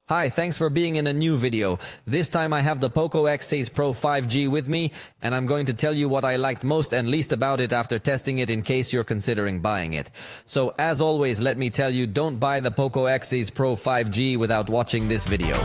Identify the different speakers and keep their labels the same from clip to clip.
Speaker 1: Hi, thanks for being in a new video. This time I have the POCO X6 Pro 5G with me, and I'm going to tell you what I liked most and least about it after testing it in case you're considering buying it. So as always, let me tell you, don't buy the POCO X6 Pro 5G without watching this video.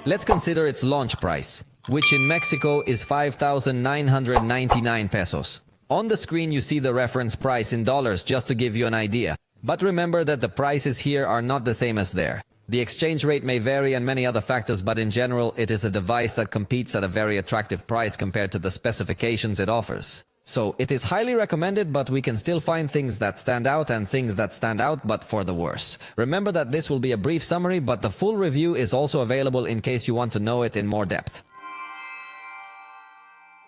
Speaker 1: Let's consider its launch price, which in Mexico is 5,999 pesos. On the screen you see the reference price in dollars just to give you an idea. But remember that the prices here are not the same as there. The exchange rate may vary and many other factors, but in general it is a device that competes at a very attractive price compared to the specifications it offers. So it is highly recommended, but we can still find things that stand out and things that stand out but for the worse. Remember that this will be a brief summary, but the full review is also available in case you want to know it in more depth.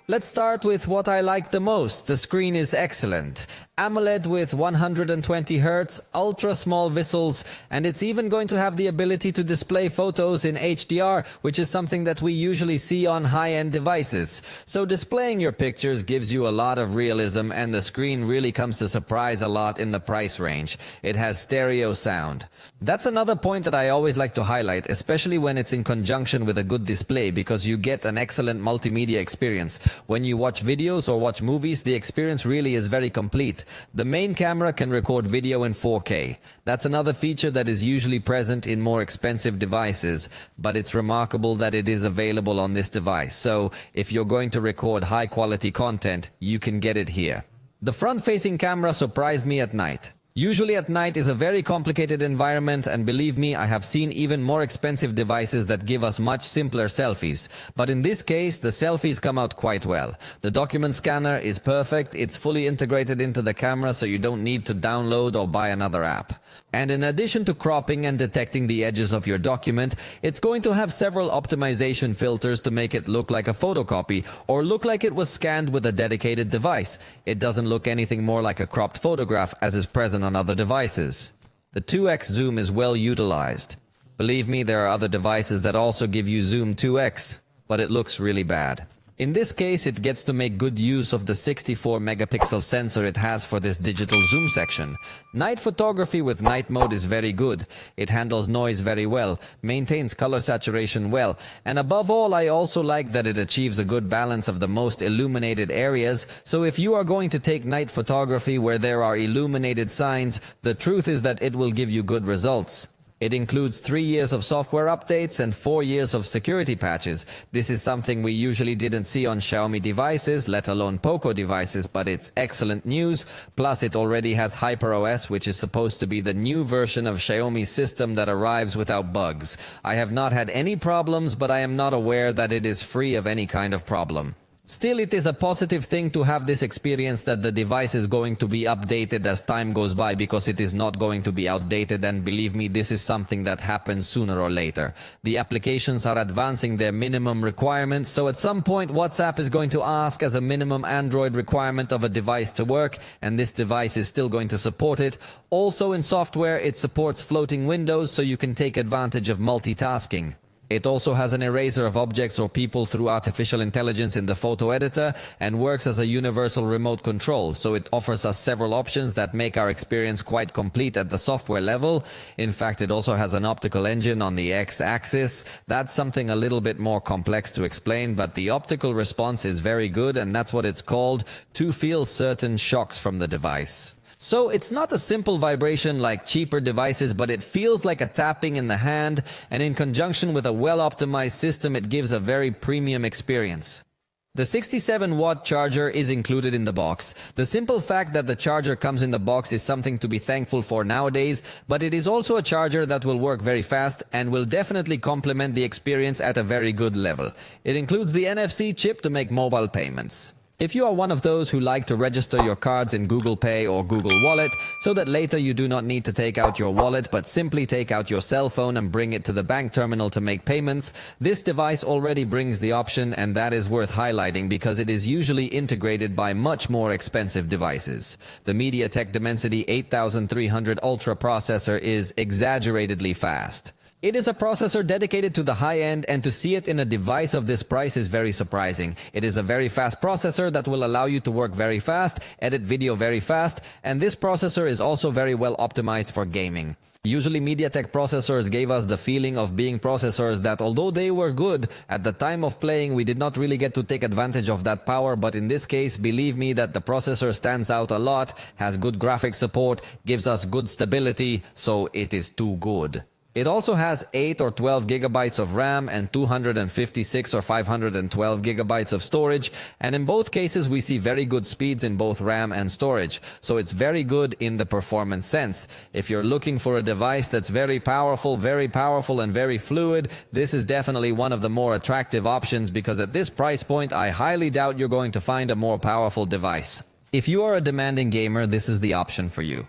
Speaker 1: Let's start with what I like the most. The screen is excellent. AMOLED with 120 Hz, ultra small visuals, and it's even going to have the ability to display photos in HDR, which is something that we usually see on high-end devices. So displaying your pictures gives you a lot of realism, and the screen really comes to surprise a lot in the price range. It has stereo sound. That's another point that I always like to highlight, especially when it's in conjunction with a good display, because you get an excellent multimedia experience. When you watch videos or watch movies, the experience really is very complete. The main camera can record video in 4K. That's another feature that is usually present in more expensive devices, but it's remarkable that it is available on this device. So if you're going to record high quality content, you can get it here. The front-facing camera surprised me at night. Usually at night is a very complicated environment, and believe me, I have seen even more expensive devices that give us much simpler selfies. But in this case, the selfies come out quite well. The document scanner is perfect, it's fully integrated into the camera, so you don't need to download or buy another app. And in addition to cropping and detecting the edges of your document, it's going to have several optimization filters to make it look like a photocopy or look like it was scanned with a dedicated device. It doesn't look anything more like a cropped photograph as is present on other devices. The 2x zoom is well utilized. Believe me, there are other devices that also give you zoom 2x, but it looks really bad. In this case, it gets to make good use of the 64 megapixel sensor it has for this digital zoom section. Night photography with night mode is very good. It handles noise very well, maintains color saturation well, and above all, I also like that it achieves a good balance of the most illuminated areas. So if you are going to take night photography where there are illuminated signs, the truth is that it will give you good results. It includes 3 years of software updates and 4 years of security patches. This is something we usually didn't see on Xiaomi devices, let alone POCO devices, but it's excellent news. Plus, it already has HyperOS, which is supposed to be the new version of Xiaomi's system that arrives without bugs. I have not had any problems, but I am not aware that it is free of any kind of problem. Still, it is a positive thing to have this experience that the device is going to be updated as time goes by, because it is not going to be outdated, and believe me, this is something that happens sooner or later. The applications are advancing their minimum requirements, so at some point WhatsApp is going to ask as a minimum Android requirement of a device to work, and this device is still going to support it. Also in software, it supports floating windows, so you can take advantage of multitasking. It also has an eraser of objects or people through artificial intelligence in the photo editor and works as a universal remote control, so it offers us several options that make our experience quite complete at the software level. In fact, it also has an optical engine on the X-axis. That's something a little bit more complex to explain, but the optical response is very good, and that's what it's called, to feel certain shocks from the device. So it's not a simple vibration like cheaper devices, but it feels like a tapping in the hand, and in conjunction with a well-optimized system, it gives a very premium experience. The 67-watt charger is included in the box. The simple fact that the charger comes in the box is something to be thankful for nowadays, but it is also a charger that will work very fast and will definitely complement the experience at a very good level. It includes the NFC chip to make mobile payments. If you are one of those who like to register your cards in Google Pay or Google Wallet, so that later you do not need to take out your wallet but simply take out your cell phone and bring it to the bank terminal to make payments, this device already brings the option, and that is worth highlighting because it is usually integrated by much more expensive devices. The MediaTek Dimensity 8300 Ultra processor is exaggeratedly fast. It is a processor dedicated to the high end, and to see it in a device of this price is very surprising. It is a very fast processor that will allow you to work very fast, edit video very fast, and this processor is also very well optimized for gaming. Usually MediaTek processors gave us the feeling of being processors that, although they were good, at the time of playing we did not really get to take advantage of that power, but in this case, believe me that the processor stands out a lot, has good graphics support, gives us good stability, so it is too good. It also has 8 or 12 gigabytes of RAM and 256 or 512 gigabytes of storage, and in both cases we see very good speeds in both RAM and storage, so it's very good in the performance sense. If you're looking for a device that's very powerful and very fluid, this is definitely one of the more attractive options, because at this price point I highly doubt you're going to find a more powerful device. If you are a demanding gamer, this is the option for you.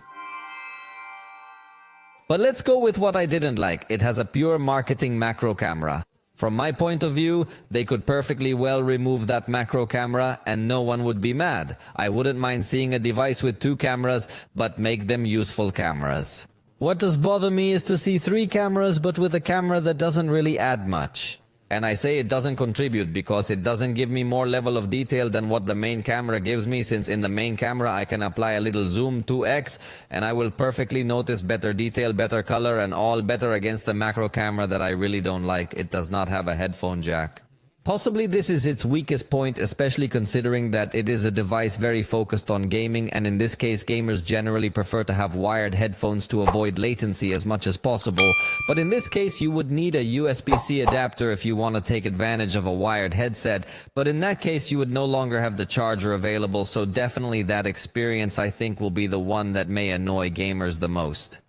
Speaker 1: But let's go with what I didn't like. It has a pure marketing macro camera. From my point of view, they could perfectly well remove that macro camera and no one would be mad. I wouldn't mind seeing a device with 2 cameras, but make them useful cameras. What does bother me is to see 3 cameras, but with a camera that doesn't really add much. And I say it doesn't contribute because it doesn't give me more level of detail than what the main camera gives me, since in the main camera I can apply a little zoom 2x and I will perfectly notice better detail, better color and all better against the macro camera that I really don't like. It does not have a headphone jack. Possibly this is its weakest point, especially considering that it is a device very focused on gaming, and in this case gamers generally prefer to have wired headphones to avoid latency as much as possible. But in this case you would need a USB-C adapter if you want to take advantage of a wired headset, but in that case you would no longer have the charger available, so definitely that experience I think will be the one that may annoy gamers the most.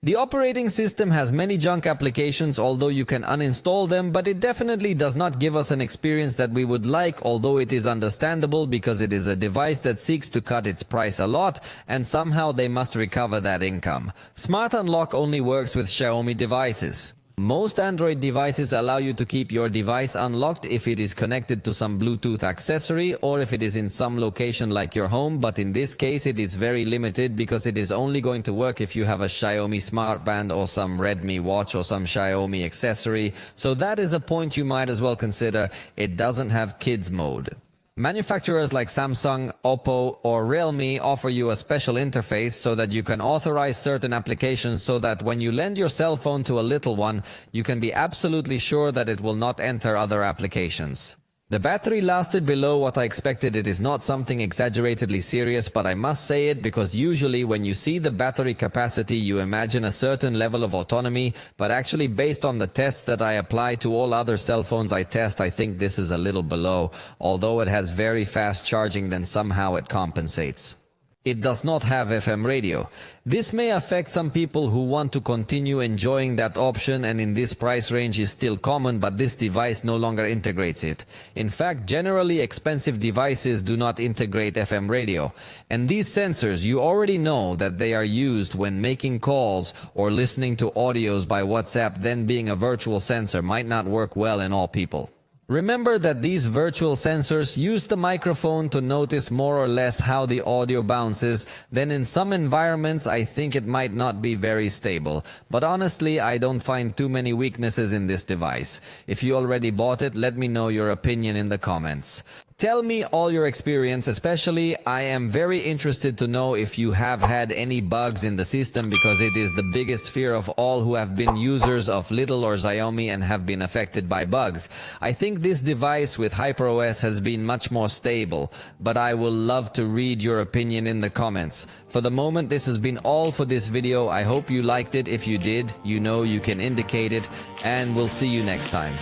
Speaker 1: The operating system has many junk applications, although you can uninstall them, but it definitely does not give us an experience that we would like, although it is understandable because it is a device that seeks to cut its price a lot, and somehow they must recover that income. Smart Unlock only works with Xiaomi devices. Most Android devices allow you to keep your device unlocked if it is connected to some Bluetooth accessory or if it is in some location like your home, but in this case it is very limited because it is only going to work if you have a Xiaomi smartband or some Redmi watch or some Xiaomi accessory, so that is a point you might as well consider. It doesn't have kids mode. Manufacturers like Samsung, Oppo or Realme offer you a special interface so that you can authorize certain applications, so that when you lend your cell phone to a little one, you can be absolutely sure that it will not enter other applications. The battery lasted below what I expected. It is not something exaggeratedly serious, but I must say it because usually when you see the battery capacity you imagine a certain level of autonomy, but actually based on the tests that I apply to all other cell phones I test, I think this is a little below. Although it has very fast charging, then somehow it compensates. It does not have FM radio. This may affect some people who want to continue enjoying that option, and in this price range is still common, but this device no longer integrates it. In fact, generally expensive devices do not integrate FM radio. And these sensors, you already know that they are used when making calls or listening to audios by WhatsApp, then being a virtual sensor might not work well in all people. Remember that these virtual sensors use the microphone to notice more or less how the audio bounces. Then in some environments I think it might not be very stable. But honestly, I don't find too many weaknesses in this device. If you already bought it, let me know your opinion in the comments. Tell me all your experience, especially I am very interested to know if you have had any bugs in the system, because it is the biggest fear of all who have been users of Little or Xiaomi and have been affected by bugs. I think this device with HyperOS has been much more stable, but I will love to read your opinion in the comments. For the moment, this has been all for this video. I hope you liked it. If you did, you know you can indicate it, and we'll see you next time.